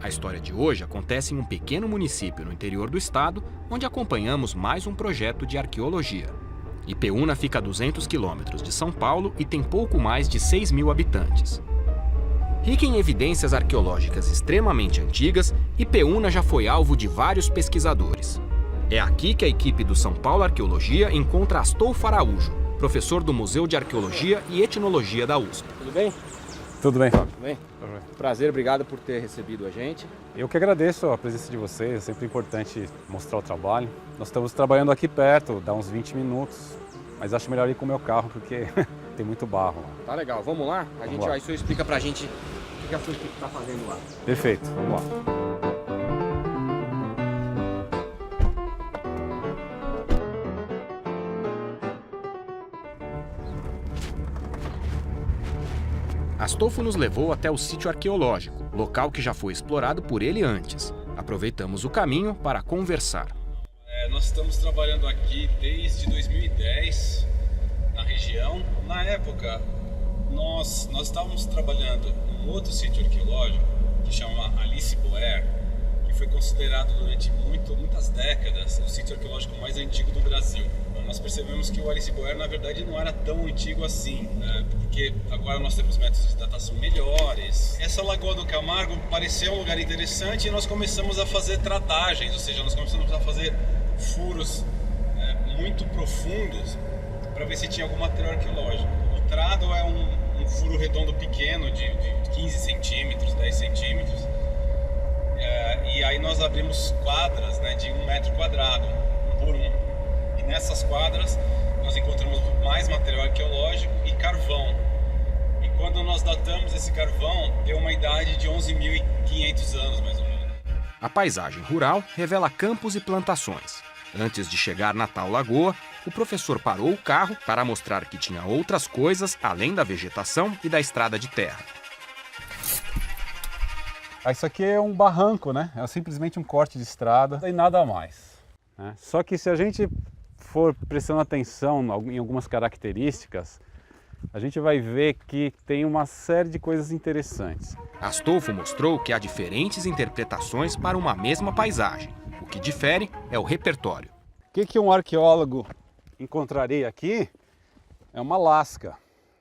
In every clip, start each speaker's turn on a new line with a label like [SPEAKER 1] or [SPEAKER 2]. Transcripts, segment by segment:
[SPEAKER 1] A história de hoje acontece em um pequeno município no interior do estado, onde acompanhamos mais um projeto de arqueologia. Ipeúna fica a 200 quilômetros de São Paulo e tem pouco mais de 6.000 habitantes. Rica em evidências arqueológicas extremamente antigas, Ipeúna já foi alvo de vários pesquisadores. É aqui que a equipe do São Paulo Arqueologia encontra Astolfo Araújo, professor do Museu de Arqueologia e Etnologia da USP.
[SPEAKER 2] Tudo bem?
[SPEAKER 3] Tudo bem, Fábio?
[SPEAKER 2] Tudo bem? Prazer, obrigado por ter recebido a gente.
[SPEAKER 3] Eu que agradeço a presença de vocês, é sempre importante mostrar o trabalho. Nós estamos trabalhando aqui perto, dá uns 20 minutos, mas acho melhor ir com o meu carro porque tem muito barro lá.
[SPEAKER 2] Tá legal, vamos lá? Aí o senhor explica pra gente o que a sua equipe está fazendo lá.
[SPEAKER 3] Perfeito, vamos lá.
[SPEAKER 1] Astolfo nos levou até o sítio arqueológico, local que já foi explorado por ele antes. Aproveitamos o caminho para conversar.
[SPEAKER 4] Nós estamos trabalhando aqui desde 2010 na região. Na época, nós estávamos trabalhando num outro sítio arqueológico que chama Alice Boer, que foi considerado durante muitas décadas o sítio arqueológico mais antigo do Brasil. Nós percebemos que o Alice Boer, na verdade, não era tão antigo assim, né? Porque agora nós temos métodos de datação melhores. Essa Lagoa do Camargo pareceu um lugar interessante e nós começamos a fazer tratagens, ou seja, nós começamos a fazer furos muito profundos para ver se tinha algum material arqueológico. O trado é um furo redondo pequeno de 15 centímetros, 10 centímetros, e aí nós abrimos quadras, né, de 1 metro quadrado, 1 por 1. E nessas quadras nós encontramos mais material arqueológico e carvão. E quando nós datamos esse carvão, deu uma idade de 11.500 anos, mais ou menos.
[SPEAKER 1] A paisagem rural revela campos e plantações. Antes de chegar na tal lagoa, o professor parou o carro para mostrar que tinha outras coisas além da vegetação e da estrada de terra.
[SPEAKER 3] Isso aqui é um barranco, né? É simplesmente um corte de estrada e nada mais, né? Só que se a gente for prestando atenção em algumas características, a gente vai ver que tem uma série de coisas interessantes.
[SPEAKER 1] Astolfo mostrou que há diferentes interpretações para uma mesma paisagem. O que difere é o repertório.
[SPEAKER 3] O que um arqueólogo encontraria aqui é uma lasca.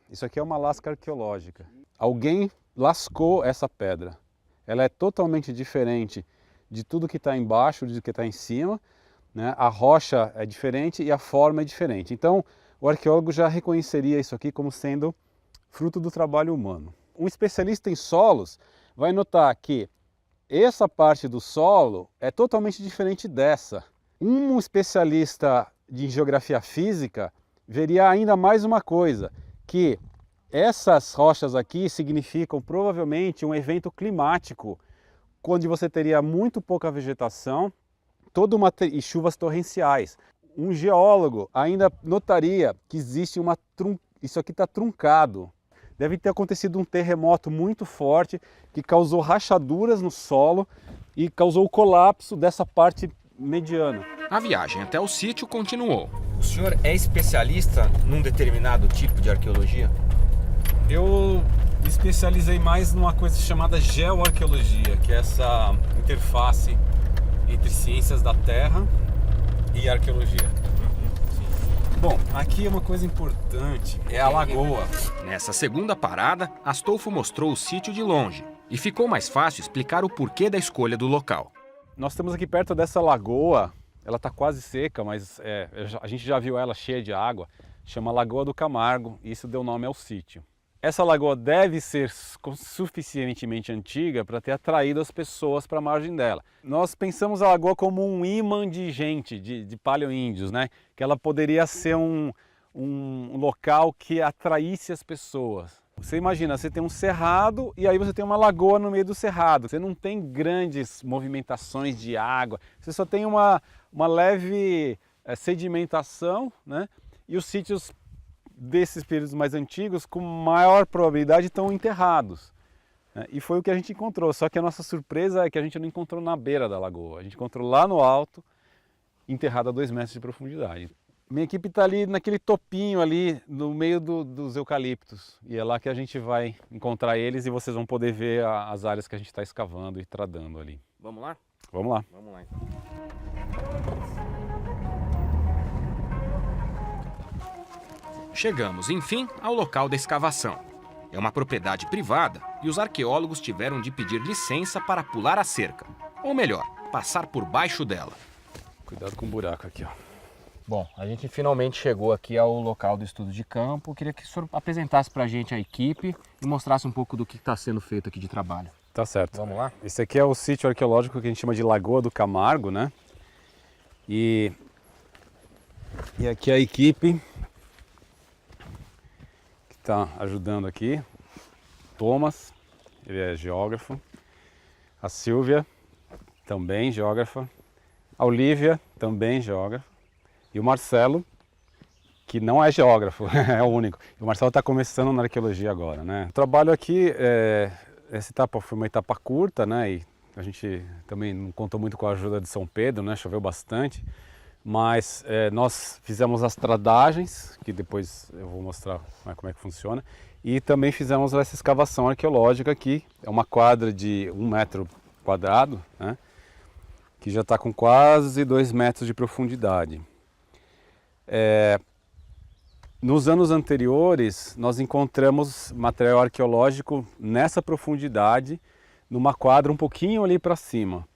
[SPEAKER 3] Isso aqui é uma lasca arqueológica. Alguém lascou essa pedra. Ela é totalmente diferente de tudo que está embaixo, de tudo que está em cima, né? A rocha é diferente e a forma é diferente. Então, o arqueólogo já reconheceria isso aqui como sendo fruto do trabalho humano. Um especialista em solos vai notar que essa parte do solo é totalmente diferente dessa. Um especialista de geografia física veria ainda mais uma coisa, que essas rochas aqui significam provavelmente um evento climático, onde você teria muito pouca vegetação, e chuvas torrenciais. Um geólogo ainda notaria que existe isso aqui está truncado. Deve ter acontecido um terremoto muito forte que causou rachaduras no solo e causou o colapso dessa parte mediana.
[SPEAKER 1] A viagem até o sítio continuou.
[SPEAKER 2] O senhor é especialista num determinado tipo de arqueologia?
[SPEAKER 3] Eu me especializei mais numa coisa chamada geoarqueologia, que é essa interface entre ciências da terra e arqueologia. Bom, aqui é uma coisa importante, é a lagoa.
[SPEAKER 1] Nessa segunda parada, Astolfo mostrou o sítio de longe e ficou mais fácil explicar o porquê da escolha do local.
[SPEAKER 3] Nós estamos aqui perto dessa lagoa, ela está quase seca, mas a gente já viu ela cheia de água, chama Lagoa do Camargo, e isso deu nome ao sítio. Essa lagoa deve ser suficientemente antiga para ter atraído as pessoas para a margem dela. Nós pensamos a lagoa como um imã de gente, de paleoíndios, né? Que ela poderia ser um local que atraísse as pessoas. Você imagina, você tem um cerrado e aí você tem uma lagoa no meio do cerrado. Você não tem grandes movimentações de água, você só tem uma leve sedimentação, né? E os sítios desses períodos mais antigos, com maior probabilidade, estão enterrados. E foi o que a gente encontrou, só que a nossa surpresa é que a gente não encontrou na beira da lagoa, a gente encontrou lá no alto, enterrado a 2 metros de profundidade. Minha equipe está ali naquele topinho ali, no meio dos eucaliptos. E é lá que a gente vai encontrar eles e vocês vão poder ver as áreas que a gente está escavando e tradando ali.
[SPEAKER 2] Vamos lá?
[SPEAKER 3] Vamos lá.
[SPEAKER 2] Vamos lá então.
[SPEAKER 1] Chegamos, enfim, ao local da escavação. É uma propriedade privada e os arqueólogos tiveram de pedir licença para pular a cerca. Ou melhor, passar por baixo dela.
[SPEAKER 3] Cuidado com o buraco aqui, ó.
[SPEAKER 2] Bom, a gente finalmente chegou aqui ao local do estudo de campo. Eu queria que o senhor apresentasse para a gente a equipe e mostrasse um pouco do que está sendo feito aqui de trabalho.
[SPEAKER 3] Tá certo.
[SPEAKER 2] Vamos lá?
[SPEAKER 3] Esse aqui é o sítio arqueológico que a gente chama de Lagoa do Camargo, né? E aqui a equipe que está ajudando aqui. Thomas, ele é geógrafo. A Silvia, também geógrafa. A Olivia, também geógrafa. E o Marcelo, que não é geógrafo, é o único. O Marcelo está começando na arqueologia agora, né? O trabalho aqui, essa etapa foi uma etapa curta, né? E a gente também não contou muito com a ajuda de São Pedro, né? Choveu bastante. Mas nós fizemos as tradagens, que depois eu vou mostrar como é que funciona. E também fizemos essa escavação arqueológica aqui. É uma quadra de 1 metro quadrado, né? Que já está com quase 2 metros de profundidade. Nos anos anteriores, nós encontramos material arqueológico nessa profundidade, numa quadra um pouquinho ali para cima.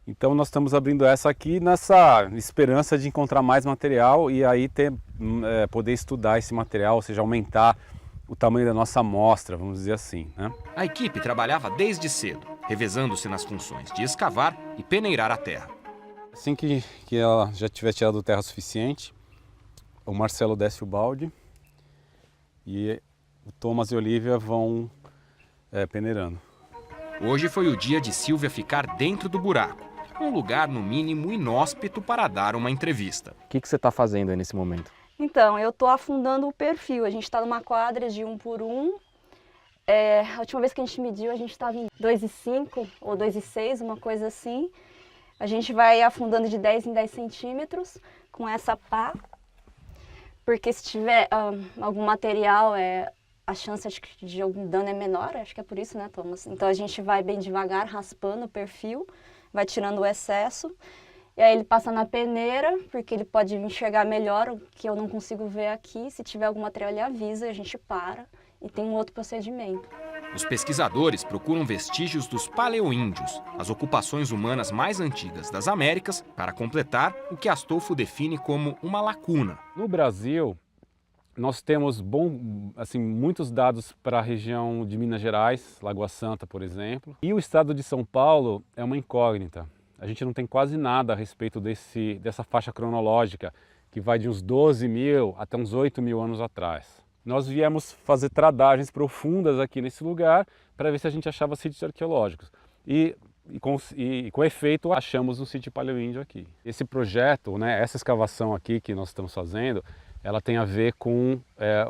[SPEAKER 3] Então nós estamos abrindo essa aqui nessa esperança de encontrar mais material e aí poder estudar esse material, ou seja, aumentar o tamanho da nossa amostra, vamos dizer assim, né?
[SPEAKER 1] A equipe trabalhava desde cedo, revezando-se nas funções de escavar e peneirar a terra.
[SPEAKER 3] Assim que ela já tiver tirado terra suficiente, o Marcelo desce o balde e o Thomas e a Olivia vão peneirando.
[SPEAKER 1] Hoje foi o dia de Silvia ficar dentro do buraco, um lugar no mínimo inóspito para dar uma entrevista.
[SPEAKER 2] O que você está fazendo aí nesse momento?
[SPEAKER 5] Então, eu estou afundando o perfil. A gente está numa quadra de 1 por 1. A última vez que a gente mediu, a gente estava em 2,5 ou 2,6, uma coisa assim. A gente vai afundando de 10 em 10 centímetros com essa pá. Porque se tiver algum material, a chance de algum dano é menor. Acho que é por isso, né, Thomas? Então a gente vai bem devagar, raspando o perfil, vai tirando o excesso. E aí ele passa na peneira, porque ele pode enxergar melhor o que eu não consigo ver aqui. Se tiver algum material, ele avisa, a gente para e tem um outro procedimento.
[SPEAKER 1] Os pesquisadores procuram vestígios dos paleoíndios, as ocupações humanas mais antigas das Américas, para completar o que Astolfo define como uma lacuna.
[SPEAKER 3] No Brasil, nós temos muitos dados para a região de Minas Gerais, Lagoa Santa, por exemplo. E o estado de São Paulo é uma incógnita. A gente não tem quase nada a respeito dessa faixa cronológica, que vai de uns 12 mil até uns 8 mil anos atrás. Nós viemos fazer tradagens profundas aqui nesse lugar para ver se a gente achava sítios arqueológicos. E com efeito, achamos um sítio paleoíndio aqui. Esse projeto, né, essa escavação aqui que nós estamos fazendo, ela tem a ver com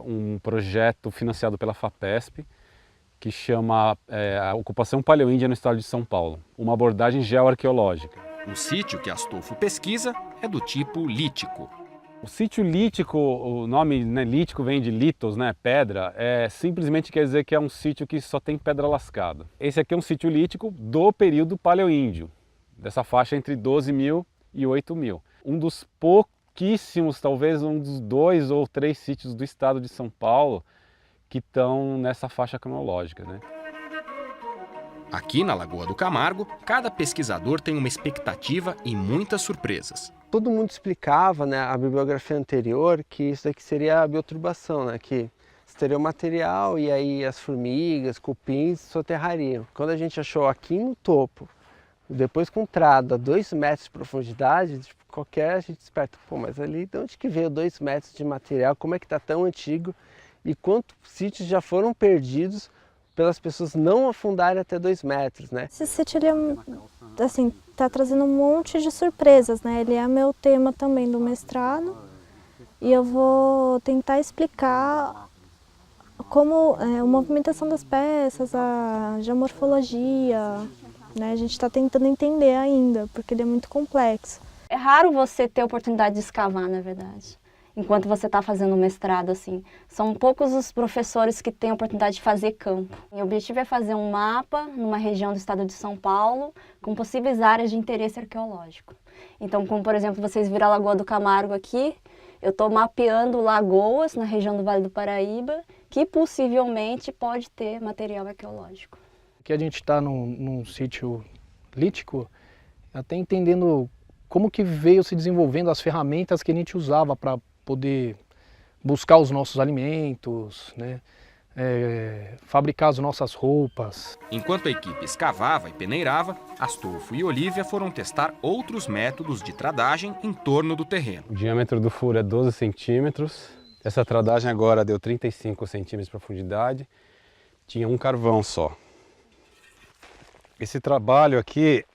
[SPEAKER 3] um projeto financiado pela FAPESP, que chama a Ocupação Paleoíndia no Estado de São Paulo, uma abordagem geoarqueológica.
[SPEAKER 1] O sítio que Astolfo pesquisa é do tipo lítico.
[SPEAKER 3] O sítio lítico, o nome, né, lítico vem de litos, né, pedra, simplesmente quer dizer que é um sítio que só tem pedra lascada. Esse aqui é um sítio lítico do período paleoíndio, dessa faixa entre 12 mil e 8 mil. Um dos pouquíssimos, talvez um dos 2 ou 3 sítios do estado de São Paulo que estão nessa faixa cronológica, né?
[SPEAKER 1] Aqui na Lagoa do Camargo, cada pesquisador tem uma expectativa e muitas surpresas.
[SPEAKER 6] Todo mundo explicava, né, a bibliografia anterior, que isso daqui seria a bioturbação, né, que teria o material e aí as formigas, cupins soterrariam. Quando a gente achou aqui no topo, depois com trado a 2 metros de profundidade, tipo, a gente desperta, pô, mas ali de onde que veio 2 metros de material, como é que está tão antigo e quantos sítios já foram perdidos pelas pessoas não afundarem até 2 metros, né?
[SPEAKER 7] Esse sítio, ele assim, tá trazendo um monte de surpresas, né? Ele é meu tema também do mestrado e eu vou tentar explicar como a movimentação das peças, a geomorfologia, né? A gente está tentando entender ainda, porque ele é muito complexo.
[SPEAKER 5] É raro você ter a oportunidade de escavar, na verdade. enquanto você está fazendo o mestrado, assim. São poucos os professores que têm a oportunidade de fazer campo. O objetivo é fazer um mapa numa região do estado de São Paulo com possíveis áreas de interesse arqueológico. Então, como por exemplo, vocês viram a Lagoa do Camargo aqui, eu estou mapeando lagoas na região do Vale do Paraíba que possivelmente pode ter material arqueológico.
[SPEAKER 8] Aqui a gente está num sítio lítico, até entendendo como que veio se desenvolvendo as ferramentas que a gente usava para poder buscar os nossos alimentos, né? Fabricar as nossas roupas.
[SPEAKER 1] Enquanto a equipe escavava e peneirava, Astolfo e Olívia foram testar outros métodos de tradagem em torno do terreno.
[SPEAKER 3] O diâmetro do furo é 12 centímetros. Essa tradagem agora deu 35 centímetros de profundidade. Tinha um carvão só. Esse trabalho aqui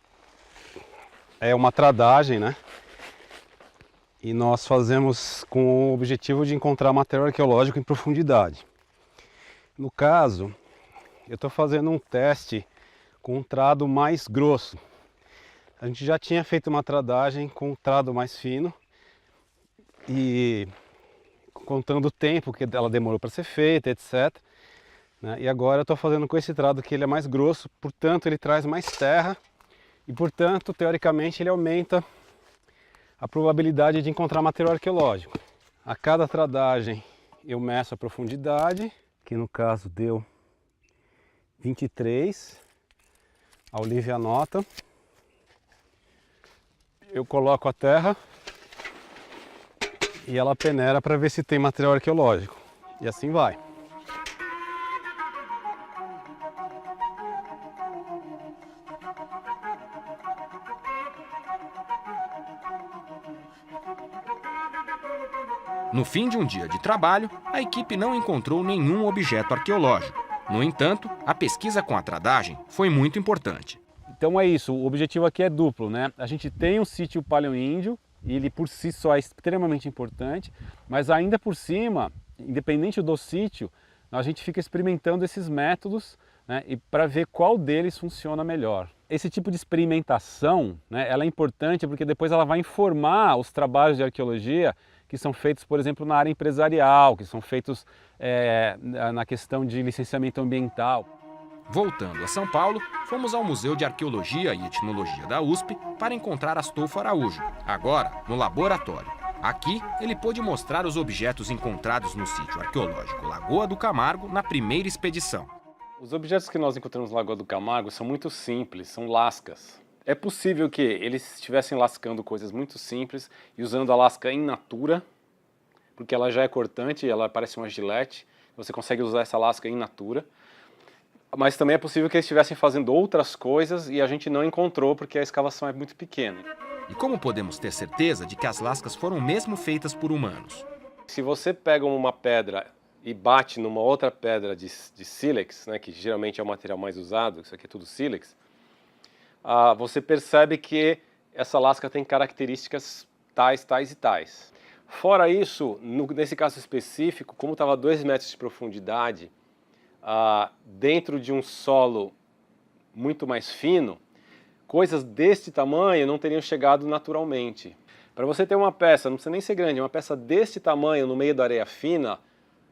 [SPEAKER 3] é uma tradagem, né? E nós fazemos com o objetivo de encontrar material arqueológico em profundidade. No caso, eu estou fazendo um teste com um trado mais grosso. A gente já tinha feito uma tradagem com um trado mais fino e contando o tempo que ela demorou para ser feita, etc. E agora eu estou fazendo com esse trado que ele é mais grosso, portanto ele traz mais terra e, portanto, teoricamente ele aumenta a probabilidade de encontrar material arqueológico. A cada tradagem eu meço a profundidade, que no caso deu 23, a Olívia anota. Eu coloco a terra e ela peneira para ver se tem material arqueológico. E assim vai.
[SPEAKER 1] No fim de um dia de trabalho, a equipe não encontrou nenhum objeto arqueológico. No entanto, a pesquisa com a tradagem foi muito importante.
[SPEAKER 3] Então é isso, o objetivo aqui é duplo, né? A gente tem um sítio paleoíndio, e ele por si só é extremamente importante, mas ainda por cima, independente do sítio, a gente fica experimentando esses métodos, né, e para ver qual deles funciona melhor. Esse tipo de experimentação, né, ela é importante porque depois ela vai informar os trabalhos de arqueologia que são feitos, por exemplo, na área empresarial, que são feitos na questão de licenciamento ambiental.
[SPEAKER 1] Voltando a São Paulo, fomos ao Museu de Arqueologia e Etnologia da USP para encontrar Astolfo Araújo, agora no laboratório. Aqui, ele pôde mostrar os objetos encontrados no sítio arqueológico Lagoa do Camargo na primeira expedição.
[SPEAKER 3] Os objetos que nós encontramos na Lagoa do Camargo são muito simples, são lascas. É possível que eles estivessem lascando coisas muito simples e usando a lasca in natura, porque ela já é cortante, ela parece uma gilete, você consegue usar essa lasca in natura. Mas também é possível que eles estivessem fazendo outras coisas e a gente não encontrou porque a escavação é muito pequena.
[SPEAKER 1] E como podemos ter certeza de que as lascas foram mesmo feitas por humanos?
[SPEAKER 3] Se você pega uma pedra e bate numa outra pedra de sílex, né, que geralmente é o material mais usado, isso aqui é tudo sílex, você percebe que essa lasca tem características tais, tais e tais. Fora isso, nesse caso específico, como estava a 2 metros de profundidade, dentro de um solo muito mais fino, coisas deste tamanho não teriam chegado naturalmente. Para você ter uma peça, não precisa nem ser grande, uma peça deste tamanho no meio da areia fina,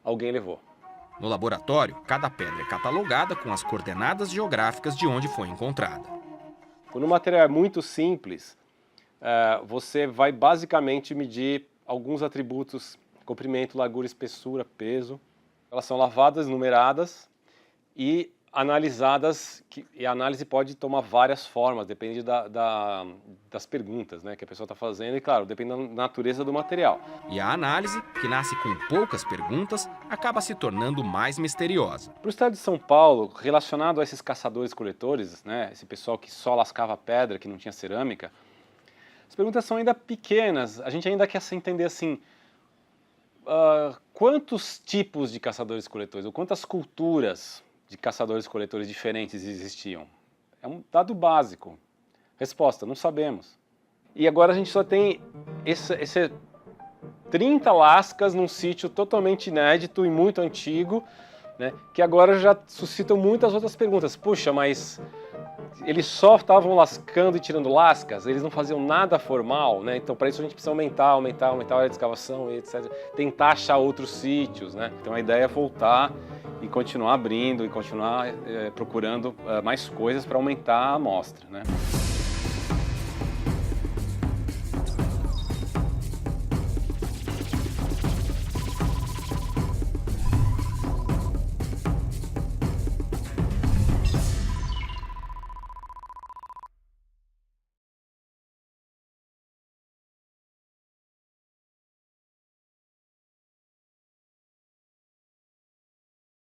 [SPEAKER 3] alguém levou.
[SPEAKER 1] No laboratório, cada pedra é catalogada com as coordenadas geográficas de onde foi encontrada.
[SPEAKER 3] Quando o material é muito simples, você vai basicamente medir alguns atributos: comprimento, largura, espessura, peso. Elas são lavadas, numeradas e analisadas, e a análise pode tomar várias formas, depende das perguntas, né, que a pessoa está fazendo e, claro, depende da natureza do material.
[SPEAKER 1] E a análise, que nasce com poucas perguntas, acaba se tornando mais misteriosa.
[SPEAKER 3] Para o estado de São Paulo, relacionado a esses caçadores-coletores, né, esse pessoal que só lascava pedra, que não tinha cerâmica, as perguntas são ainda pequenas. A gente ainda quer se entender assim, quantos tipos de caçadores-coletores, ou quantas culturas de caçadores-coletores diferentes existiam? É um dado básico. Resposta: não sabemos. E agora a gente só tem esse 30 lascas num sítio totalmente inédito e muito antigo, né, que agora já suscitam muitas outras perguntas. Puxa, mas
[SPEAKER 2] eles só estavam lascando e tirando lascas, eles não faziam nada formal, né? Então para isso a gente precisa aumentar a área de escavação e etc. Tentar achar outros sítios, né? Então a ideia é voltar e continuar abrindo e continuar procurando mais coisas para aumentar a amostra, né?